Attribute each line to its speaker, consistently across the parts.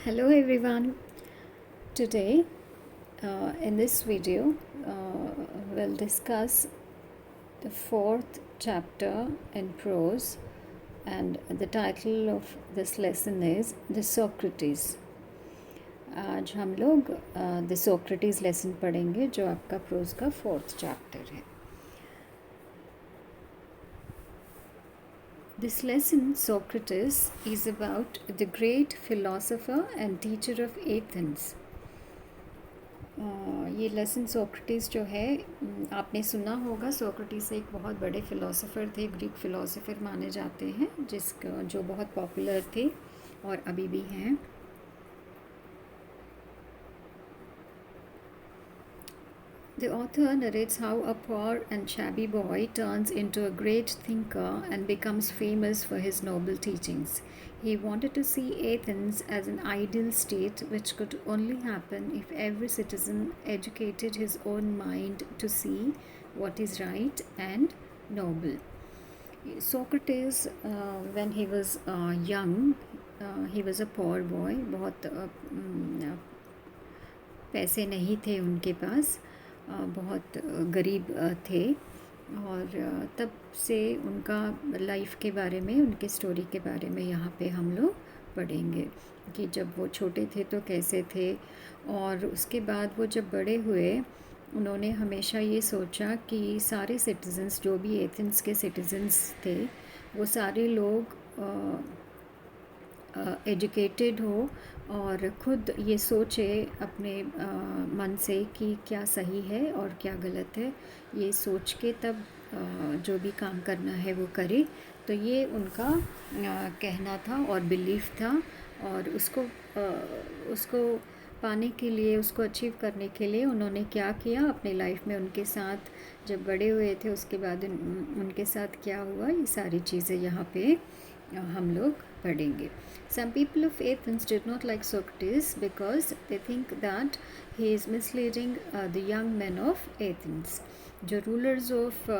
Speaker 1: Hello everyone. Today in this video we'll discuss the fourth chapter in prose, and the title of this lesson is The Socrates. आज हम लोग the Socrates lesson पढ़ेंगे जो आपका pros का fourth chapter है. This lesson, Socrates, is about the great philosopher and teacher of Athens. ये lesson Socrates जो है, आपने सुना होगा. सोक्रेटिस एक बहुत बड़े फ़िलासफ़र थे, ग्रीक फ़िलासफ़र माने जाते हैं, जो बहुत पॉपुलर थे और अभी भी हैं. The author narrates how a poor and shabby boy turns into a great thinker and becomes famous for his noble teachings. He wanted to see Athens as an ideal state which could only happen if every citizen educated his own mind to see what is right and noble. Socrates, when he was young, he was a poor boy. बहुत पैसे नहीं थे उनके पास, बहुत गरीब थे. और तब से उनका लाइफ के बारे में, उनके स्टोरी के बारे में यहाँ पे हम लोग पढ़ेंगे कि जब वो छोटे थे तो कैसे थे. और उसके बाद वो जब बड़े हुए, उन्होंने हमेशा ये सोचा कि सारे सिटीजन्स, जो भी एथेंस के सिटीजन्स थे, वो सारे लोग एजुकेटेड हो और ख़ुद ये सोचे अपने मन से कि क्या सही है और क्या गलत है. ये सोच के तब जो भी काम करना है वो करे. तो ये उनका कहना था और बिलीफ था. और उसको पाने के लिए, उसको अचीव करने के लिए उन्होंने क्या किया अपने लाइफ में, उनके साथ जब बड़े हुए थे उसके बाद उनके साथ क्या हुआ, ये सारी चीज़ें यहाँ पे हम लोग पढ़ेंगे. Some people of Athens did not like Socrates because they think that he is misleading the young men of Athens. जो rulers of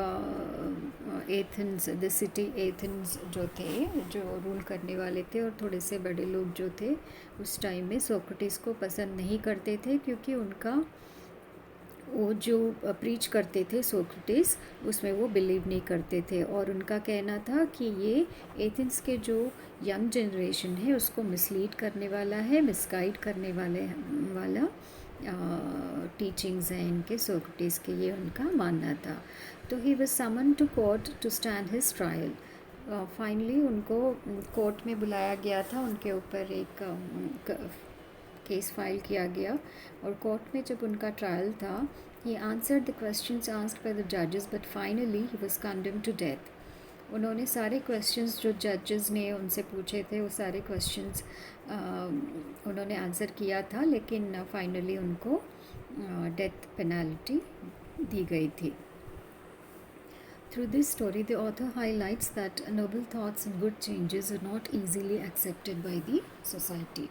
Speaker 1: Athens, the city Athens जो थे, जो रूल करने वाले थे, और थोड़े से बड़े लोग जो थे उस टाइम में सोक्रेटिस को पसंद नहीं करते थे, क्योंकि उनका वो जो प्रीच करते थे सोक्रेटिस, उसमें वो बिलीव नहीं करते थे. और उनका कहना था कि ये एथेंस के जो यंग जनरेशन है उसको मिसलीड करने वाला है, मिसगाइड करने वाला टीचिंग्स हैं इनके, सोक्रेटिस के. ये उनका मानना था. तो he was summon to court to stand his trial. Finally उनको कोर्ट में बुलाया गया था, उनके ऊपर एक केस फाइल किया गया. और कोर्ट में जब उनका ट्रायल था, he answered the questions asked by the जजेस, but finally he was condemned to death. उन्होंने सारे क्वेश्चंस जो जजेस ने उनसे पूछे थे, वो सारे क्वेश्चंस उन्होंने आंसर किया था, लेकिन फाइनली उनको डेथ पेनल्टी दी गई थी. Through this story, the author highlights that noble thoughts and good changes are not easily accepted by the society.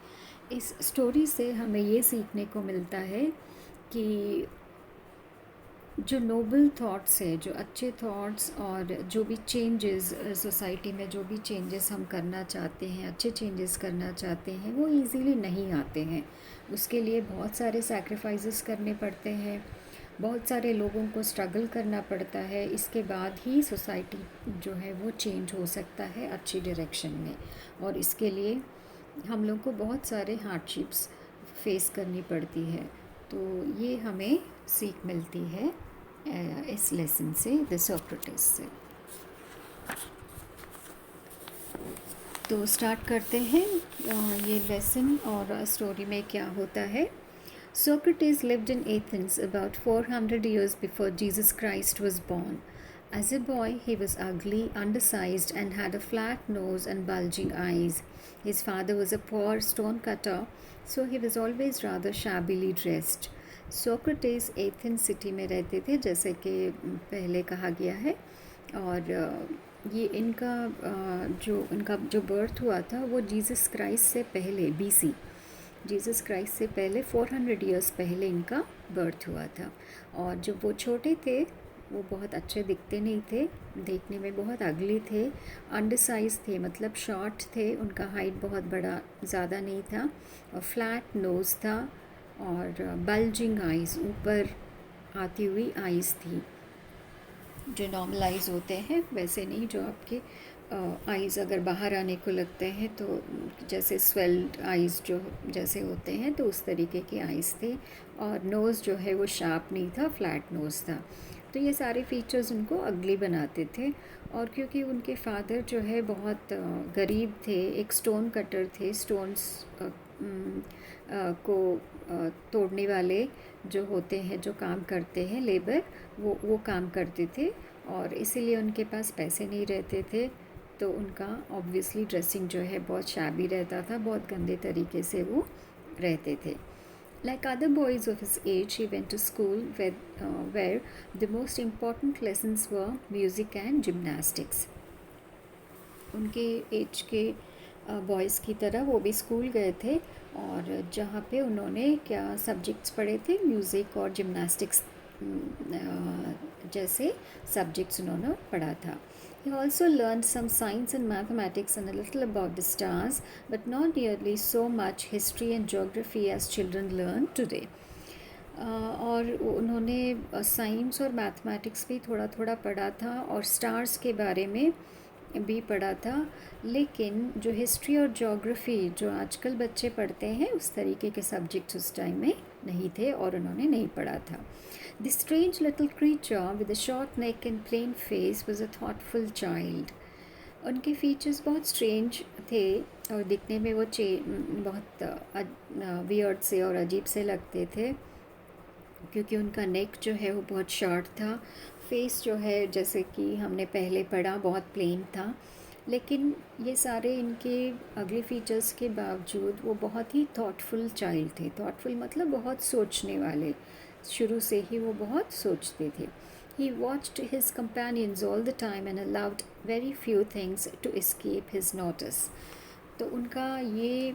Speaker 1: इस स्टोरी से हमें ये सीखने को मिलता है कि जो नोबल थॉट्स है, जो अच्छे थॉट्स और जो भी चेंजेस सोसाइटी में, जो भी चेंजेस हम करना चाहते हैं, अच्छे चेंजेस करना चाहते हैं, वो इजीली नहीं आते हैं. उसके लिए बहुत सारे सैक्रिफाइसेस करने पड़ते हैं, बहुत सारे लोगों को स्ट्रगल करना पड़ता है. इसके बाद ही सोसाइटी जो है वो चेंज हो सकता है अच्छी डायरेक्शन में. और इसके लिए हम लोग को बहुत सारे हार्डशिप्स फेस करनी पड़ती है. तो ये हमें सीख मिलती है इस लेसन से, द सोक्रेटिस से. तो स्टार्ट करते हैं ये लेसन और स्टोरी में क्या होता है. Socrates lived in Athens about 400 years before Jesus Christ was born. As a boy, he was ugly, undersized, and had a flat nose and bulging eyes. His father was a poor stonecutter, so he was always rather shabbily dressed. Socrates Athens city में रहते थे, जैसे कि पहले कहा गया है. और ये इनका जो बर्थ हुआ था वो जीसस क्राइस्ट से पहले, BC, जीसस क्राइस्ट से पहले 400 ईयर्स पहले इनका बर्थ हुआ था. और जब वो छोटे थे वो बहुत अच्छे दिखते नहीं थे, देखने में बहुत अगली थे, अंडरसाइज थे, मतलब शॉर्ट थे, उनका हाइट बहुत बड़ा ज़्यादा नहीं था, और फ्लैट नोज़ था, और बल्जिंग आइज़, ऊपर आती हुई आइज़ थी, जो नॉर्मलाइज होते हैं वैसे नहीं, जो आपके आइज़ अगर बाहर आने को लगते हैं तो जैसे स्वेल्ड आइज़ जो जैसे होते हैं, तो उस तरीके के आइज़ थे, और नोज़ जो है वो शार्प नहीं था, फ्लैट नोज़ था। तो ये सारे फीचर्स उनको अगली बनाते थे। और क्योंकि उनके फादर जो है बहुत गरीब थे, एक स्टोन कटर थे, स्टोन्स को तोड़ने वाले जो होते हैं, जो काम करते हैं, लेबर, वो काम करते थे, और इसीलिए उनके पास पैसे नहीं रहते थे, तो उनका ऑब्वियसली ड्रेसिंग जो है बहुत शैबी रहता था, बहुत गंदे तरीके से वो रहते थे। Like other boys of his age, he went to school where the most important lessons were music and gymnastics. उनके एज के बॉयज़ की तरह वो भी स्कूल गए थे, और जहाँ पे उन्होंने क्या सब्जेक्ट्स पढ़े थे, म्यूज़िक और जिम्नास्टिक्स जैसे सब्जेक्ट्स उन्होंने पढ़ा था. He also learned some science and mathematics and a little about the stars, but not nearly so much history and geography as children learn today. और उन्होंने साइंस और मैथमेटिक्स भी थोड़ा थोड़ा पढ़ा था, और स्टार्स के बारे में भी पढ़ा था, लेकिन जो हिस्ट्री और ज्योग्राफी जो आजकल बच्चे पढ़ते हैं उस तरीके के सब्जेक्ट्स उस टाइम में नहीं थे, और उन्होंने नहीं पढ़ा था. The strange little creature with a short neck and plain face was a thoughtful child. उनके फीचर्स बहुत स्ट्रेंज थे, और दिखने में वो बहुत वियर्ड से और अजीब से लगते थे, क्योंकि उनका नेक जो है वो बहुत शॉर्ट था, फेस जो है जैसे कि हमने पहले पढ़ा बहुत प्लेन था, लेकिन ये सारे इनके अगले फीचर्स के बावजूद वो बहुत ही थॉटफुल चाइल्ड थे. थॉटफुल मतलब बहुत सोचने वाले, शुरू से ही वो बहुत सोचते थे. He watched his companions all the time and allowed very few things to escape his notice. तो उनका ये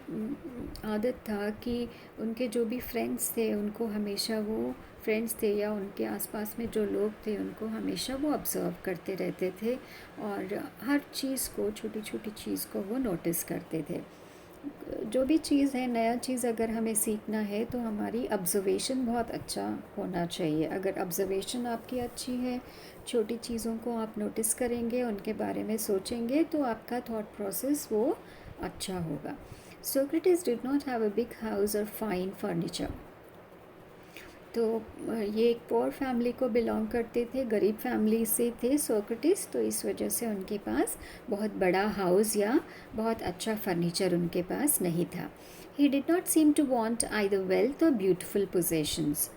Speaker 1: आदत था कि उनके जो भी फ्रेंड्स थे उनको हमेशा वो फ्रेंड्स थे या उनके आसपास में जो लोग थे उनको हमेशा वो ऑब्ज़र्व करते रहते थे, और हर चीज़ को, छोटी छोटी चीज़ को वो नोटिस करते थे. जो भी चीज़ है, नया चीज़ अगर हमें सीखना है तो हमारी ऑब्ज़र्वेशन बहुत अच्छा होना चाहिए. अगर ऑब्ज़र्वेशन आपकी अच्छी है, छोटी चीज़ों को आप नोटिस करेंगे, उनके बारे में सोचेंगे, तो आपका थॉट प्रोसेस वो अच्छा होगा. Socrates did not have a big house or fine furniture. तो ये एक पोर फैमिली को बिलोंग करते थे, गरीब फैमिली से थे सोक्रेटिस, तो इस वजह से उनके पास बहुत बड़ा हाउस या बहुत अच्छा फर्नीचर उनके पास नहीं था. He did not seem to want either wealth और ब्यूटीफुल पोजेशंस.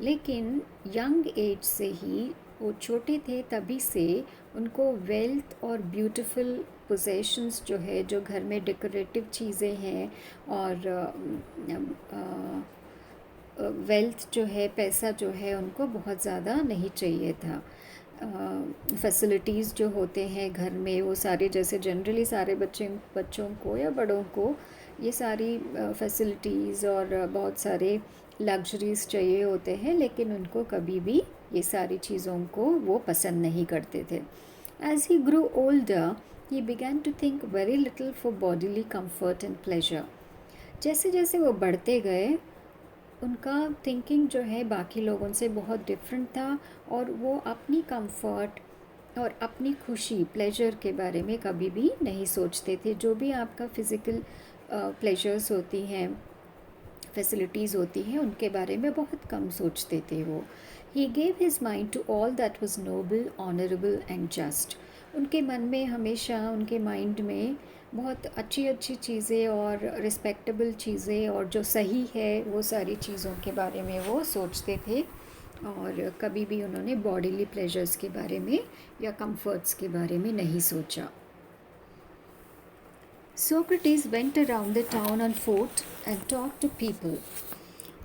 Speaker 1: लेकिन यंग एज से ही, वो छोटे थे तभी से, उनको वेल्थ और ब्यूटीफुल पोजेशंस जो है, जो घर में डेकोरेटिव चीज़ें हैं, और वेल्थ जो है, पैसा जो है, उनको बहुत ज़्यादा नहीं चाहिए था. फैसिलिटीज़ जो होते हैं घर में, वो सारे, जैसे जनरली सारे बच्चों को या बड़ों को ये सारी फैसिलिटीज़ और बहुत सारे लग्जरीज़ चाहिए होते हैं, लेकिन उनको कभी भी ये सारी चीज़ों को वो पसंद नहीं करते थे. As he grew older he began to think very little for bodily comfort and pleasure. जैसे जैसे वो बढ़ते गए, उनका थिंकिंग जो है बाकी लोगों से बहुत डिफरेंट था, और वो अपनी कंफर्ट और अपनी खुशी, प्लेजर के बारे में कभी भी नहीं सोचते थे. जो भी आपका फ़िज़िकल प्लेजर्स होती हैं, फैसिलिटीज़ होती हैं, उनके बारे में बहुत कम सोचते थे वो. He gave his mind to all that was noble, honourable and just. उनके मन में हमेशा, उनके माइंड में बहुत अच्छी अच्छी चीज़ें और रिस्पेक्टेबल चीज़ें और जो सही है वो सारी चीज़ों के बारे में वो सोचते थे, और कभी भी उन्होंने बॉडीली प्लेजर्स के बारे में या कंफर्ट्स के बारे में नहीं सोचा. Socrates went around the town on foot and talked to people.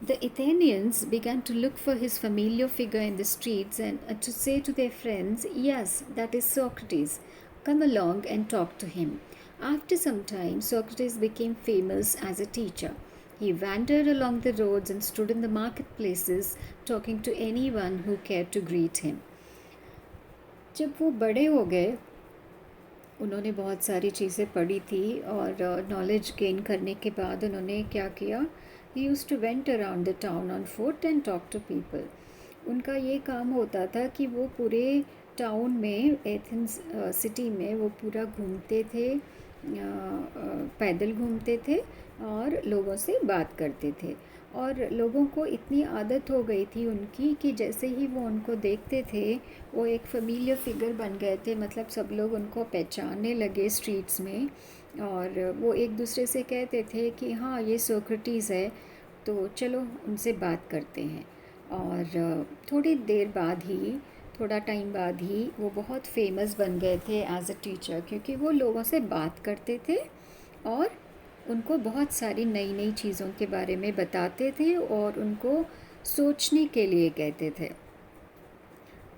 Speaker 1: The Athenians began to look for his familiar figure in the streets and to say to their friends, "Yes, that is Socrates. Come along and talk to him." After some time, Socrates became famous as a teacher. He wandered along the roads and stood in the marketplaces, talking to anyone who cared to greet him. जब वो बड़े हो गए, उन्होंने बहुत सारी चीज़ें पढ़ी थी और नॉलेज गेन करने के बाद उन्होंने क्या किया, he use to went around the town on foot and talk to people. उनका ये काम होता था कि वो पूरे टाउन में, एथेंस सिटी में वो पूरा घूमते थे, पैदल घूमते थे और लोगों से बात करते थे। और लोगों को इतनी आदत हो गई थी उनकी कि जैसे ही वो उनको देखते थे, वो एक फेमिलियर फिगर बन गए थे, मतलब सब लोग उनको पहचानने लगे स्ट्रीट्स में। और वो एक दूसरे से कहते थे कि हाँ, ये सोक्रेटिस है, तो चलो उनसे बात करते हैं। और थोड़ी देर बाद ही, थोड़ा टाइम बाद ही वो बहुत फेमस बन गए थे एज अ टीचर, क्योंकि वो लोगों से बात करते थे और उनको बहुत सारी नई नई चीज़ों के बारे में बताते थे और उनको सोचने के लिए कहते थे।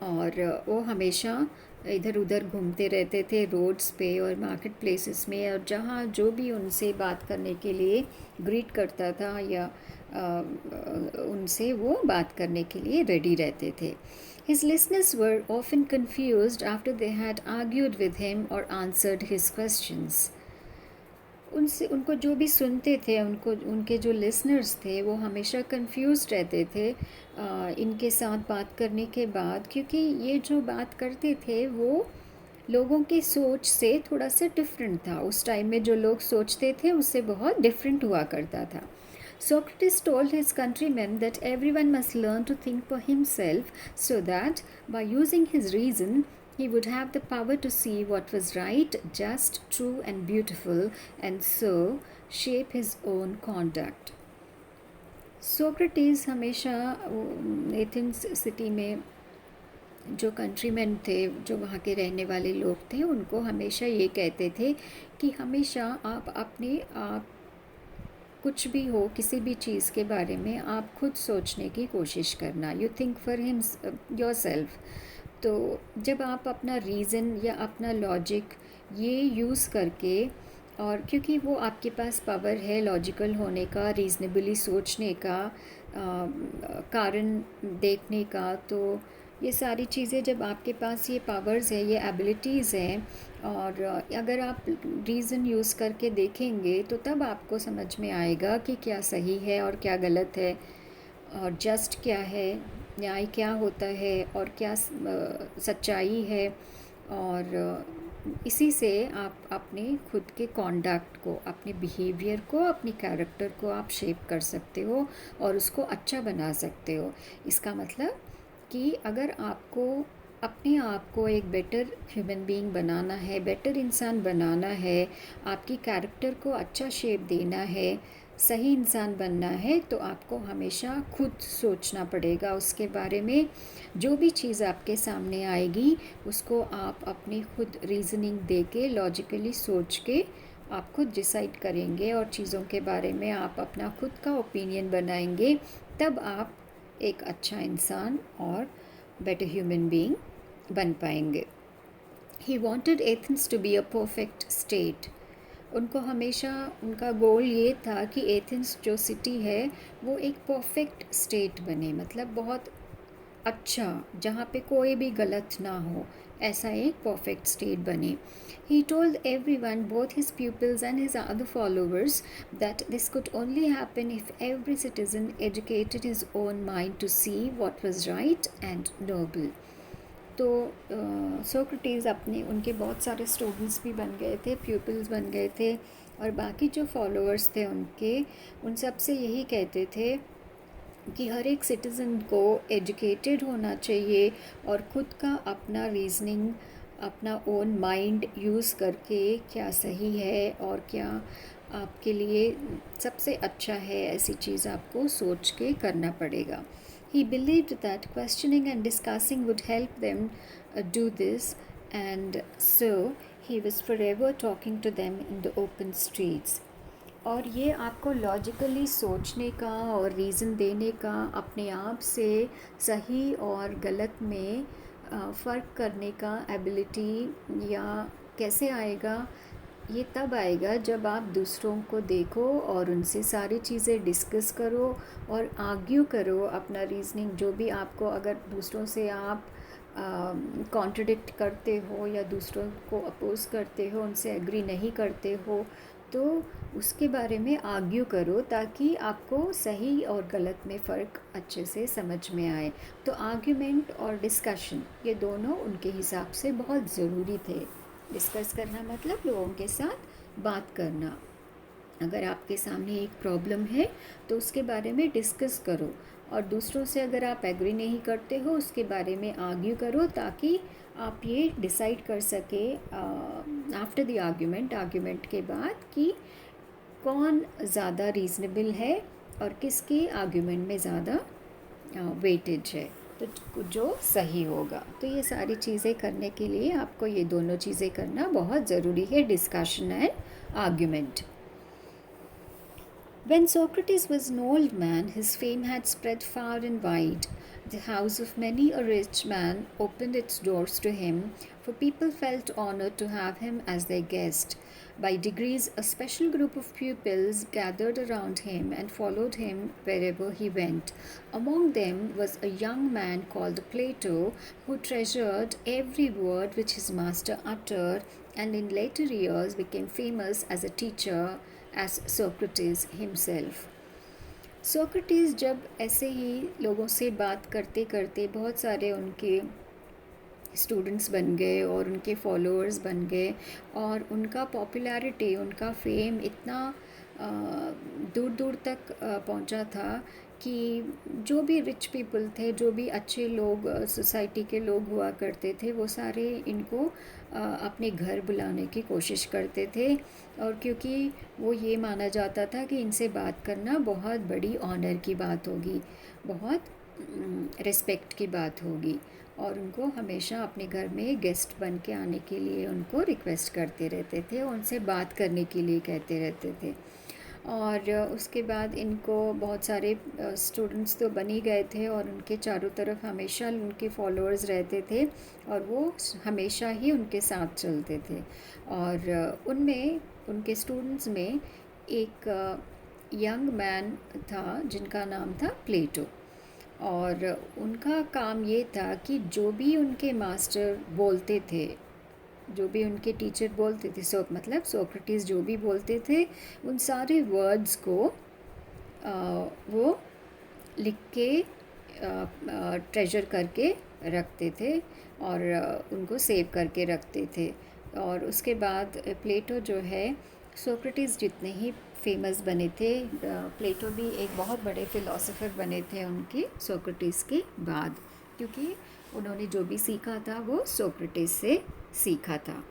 Speaker 1: और वो हमेशा इधर उधर घूमते रहते थे रोड्स पे और मार्केट प्लेसेस में, और जहाँ जो भी उनसे बात करने के लिए ग्रीट करता था या उनसे वो बात करने के लिए रेडी रहते थे। His listeners were often confused after they had argued with him or answered his questions. उनसे, उनको जो भी सुनते थे, उनको, उनके जो लिसनर्स थे वो हमेशा कंफ्यूज रहते थे इनके साथ बात करने के बाद, क्योंकि ये जो बात करते थे वो लोगों की सोच से थोड़ा सा डिफरेंट था। उस टाइम में जो लोग सोचते थे उससे बहुत डिफरेंट हुआ करता था। Socrates told his countrymen that everyone must learn to think for himself, so that by using his reason he would have the power to see what was right, just, true, and beautiful, and so shape his own conduct. Socrates हमेशा Athens city में जो countryman थे, जो वहाँ के रहने वाले लोग थे, उनको हमेशा ये कहते थे कि हमेशा आप अपने आप, कुछ भी हो, किसी भी चीज़ के बारे में आप खुद सोचने की कोशिश करना। You think for him your self. तो जब आप अपना रीज़न या अपना लॉजिक ये यूज़ करके, और क्योंकि वो आपके पास पावर है लॉजिकल होने का, रीज़नेबली सोचने का, कारण देखने का, तो ये सारी चीज़ें जब आपके पास ये पावर्स है, ये एबिलिटीज़ हैं, और अगर आप रीज़न यूज़ करके देखेंगे तो तब आपको समझ में आएगा कि क्या सही है और क्या गलत है, और जस्ट क्या है, न्याय क्या होता है, और क्या सच्चाई है। और इसी से आप अपने खुद के कॉन्डक्ट को, अपने बिहेवियर को, अपनी कैरेक्टर को आप शेप कर सकते हो और उसको अच्छा बना सकते हो। इसका मतलब कि अगर आपको अपने आप को एक बेटर ह्यूमन बीइंग बनाना है, बेटर इंसान बनाना है, आपकी कैरेक्टर को अच्छा शेप देना है, सही इंसान बनना है, तो आपको हमेशा खुद सोचना पड़ेगा उसके बारे में। जो भी चीज़ आपके सामने आएगी उसको आप अपनी खुद रीज़निंग दे के, लॉजिकली सोच के आप खुद डिसाइड करेंगे और चीज़ों के बारे में आप अपना खुद का ओपिनियन बनाएंगे। तब आप एक अच्छा इंसान और बेटर ह्यूमन बीइंग बन पाएंगे। He wanted Athens to be a perfect state. उनको हमेशा, उनका गोल ये था कि एथेंस जो सिटी है वो एक परफेक्ट स्टेट बने, मतलब बहुत अच्छा, जहाँ पे कोई भी गलत ना हो, ऐसा एक परफेक्ट स्टेट बने। He told everyone, both his pupils and his other followers, that this could only happen if every citizen educated his own mind to see what was right and noble. तो Socrates अपने, उनके बहुत सारे students भी बन गए थे, pupils बन गए थे, और बाकी जो फॉलोअर्स थे उनके, उन सब से यही कहते थे कि हर एक सिटीज़न को एजुकेटेड होना चाहिए और ख़ुद का अपना रीज़निंग, अपना ओन माइंड यूज़ करके क्या सही है और क्या आपके लिए सबसे अच्छा है, ऐसी चीज़ आपको सोच के करना पड़ेगा। He believed that questioning and discussing would help them do this, and so he was forever talking to them in the open streets. और ये आपको लॉजिकली सोचने का और रीज़न देने का, अपने आप से सही और गलत में फ़र्क करने का एबिलिटी या कैसे आएगा, ये तब आएगा जब आप दूसरों को देखो और उनसे सारी चीज़ें डिस्कस करो और आर्ग्यू करो अपना रीज़निंग, जो भी आपको, अगर दूसरों से आप कॉन्ट्रडिक्ट करते हो या दूसरों को अपोज़ करते हो, उनसे एग्री नहीं करते हो, तो उसके बारे में आर्ग्यू करो ताकि आपको सही और गलत में फ़र्क अच्छे से समझ में आए। तो आर्ग्यूमेंट और डिस्कशन ये दोनों उनके हिसाब से बहुत ज़रूरी थे। डिस्कस करना मतलब लोगों के साथ बात करना। अगर आपके सामने एक प्रॉब्लम है तो उसके बारे में डिस्कस करो, और दूसरों से अगर आप एग्री नहीं करते हो उसके बारे में आर्ग्यू करो ताकि आप ये डिसाइड कर सके आफ्टर द आर्ग्यूमेंट के बाद कि कौन ज़्यादा रीज़नेबल है और किसकी आर्ग्यूमेंट में ज़्यादा वेटेज है, तो जो सही होगा। तो ये सारी चीज़ें करने के लिए आपको ये दोनों चीज़ें करना बहुत ज़रूरी है, discussion and argument. When Socrates was an old man, his fame had spread far and wide. The house of many a rich man opened its doors to him, for people felt honored to have him as their guest. By degrees, a special group of pupils gathered around him and followed him wherever he went. Among them was a young man called Plato, who treasured every word which his master uttered, and in later years became famous as a teacher as Socrates himself. Socrates जब ऐसे ही लोगों से बात करते करते बहुत सारे उनके स्टूडेंट्स बन गए और उनके फॉलोअर्स बन गए, और उनका पॉपुलैरिटी, उनका फेम इतना दूर दूर तक पहुंचा था कि जो भी रिच पीपल थे, जो भी अच्छे लोग सोसाइटी के लोग हुआ करते थे, वो सारे इनको अपने घर बुलाने की कोशिश करते थे। और क्योंकि वो ये माना जाता था कि इनसे बात करना बहुत बड़ी ऑनर की बात होगी, बहुत रिस्पेक्ट की बात होगी, और उनको हमेशा अपने घर में गेस्ट बन के आने के लिए उनको रिक्वेस्ट करते रहते थे, उनसे बात करने के लिए कहते रहते थे। और उसके बाद इनको बहुत सारे स्टूडेंट्स तो बन ही गए थे, और उनके चारों तरफ हमेशा उनके फॉलोअर्स रहते थे, और वो हमेशा ही उनके साथ चलते थे। और उनमें, उनके स्टूडेंट्स में एक यंग मैन था जिनका नाम था प्लेटो, और उनका काम ये था कि जो भी उनके मास्टर बोलते थे, जो भी उनके टीचर बोलते थे, मतलब सोक्रेटिस जो भी बोलते थे, उन सारे वर्ड्स को वो लिख के ट्रेजर करके रखते थे, और उनको सेव करके रखते थे। और उसके बाद प्लेटो जो है, सोक्रेटिस जितने ही फेमस बने थे, प्लेटो भी एक बहुत बड़े फ़िलासफ़र बने थे उनके, सोक्रेटिस के बाद, क्योंकि उन्होंने जो भी सीखा था वो सोक्रेटिस से सीखा था।